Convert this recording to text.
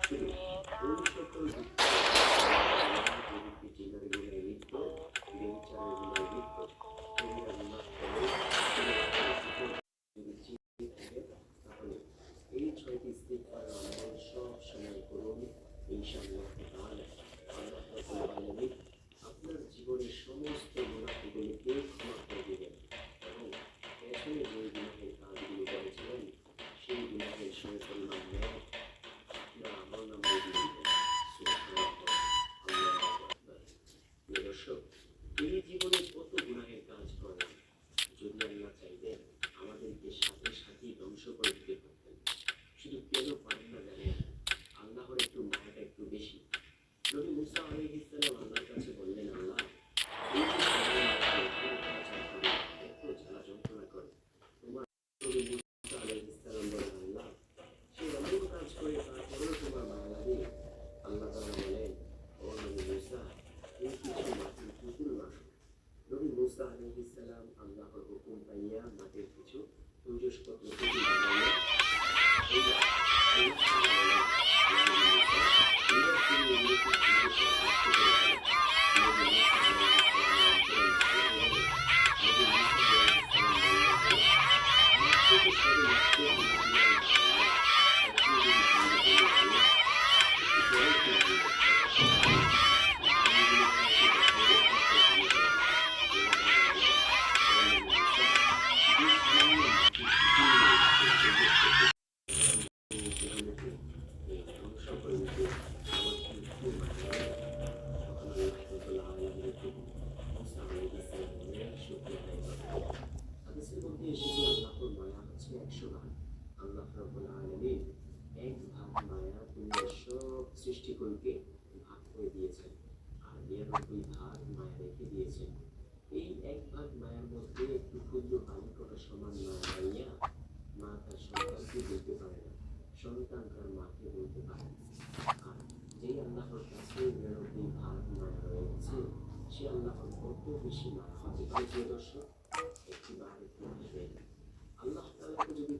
শুধু ওই সকল ব্যক্তি জিনার গুণায় লিপ্ত, বেবিচারের গুণায় লিপ্ত, কবিরা গুনাহ করে যদি চিন্তা থাকে তাহলে এই ৬টি ইস্তিগফারের আমল সব সময় করুন। ইনশাআল্লাহ তাআলা আল্লাহ রাব্বুল আলামিন আপনার জীবনের সমস্ত গুনাহগুলোকে ক্ষমা করে দিবেন এবং পেছনে যে গুনাহের কাজগুলো করেছিলেন সেই গুনাহের সমপরিমাণ ন্যায় আপনার আমলনামায় দিয়ে দিবেন। সুবহানাল্লাহ, আল্লাহু আকবার। প্রিয় দর্শক, এই জীবনে কত গুনাহের কাজ করেন, যদি আল্লাহ চাইতেন আমাদেরকে সাথে সাথেই ধ্বংস করে দিতে পারতেন। শুধু কেন পারেন না জানেন? আল্লাহর একটু মায়াটা একটু বেশি। নবী মুসা আলাইহিস সালাম আল্লাহর কাছে বললেন, আল্লাহ এই যে এত জ্বালা যন্ত্রণা করে, তোমার নবী মুসা আলাইহিস সালাম বলেন, আল্লাহ সে এমন কাজ করে তারপরেও তোমার মায়া লাগে? আল্লাহ তাআলা বলেন, ও নবী মুসা, এই কিছু মাটির পুতুল বানাও। নবী মুসা আলাইহিস সালাম আল্লাহর হুকুম পাইয়া মাটির কিছু তুজসপত্র পুতুল বানাইয়া সৃষ্টিকুলকে ভাগ করে দিয়েছেন আর ৯৯ ভাগ মায়া রেখে দিয়েছেন। এই এক ভাগ মায়ার মধ্যে একটু ক্ষুদ্র বালিকটা সমান মায়া পাইয়া মা তার সন্তানকে বলতে পারে না, সন্তান তার মাকে বলতে পারে না। আর যেই আল্লাহর কাছে ৯৯ ভাগ মায়া রয়েছে, সে আল্লাহর কত বেশি মায়া হতে পারে। প্রিয় দর্শক, একটিবার একটু ভাবেন, আল্লাহ তাআলাকে যদি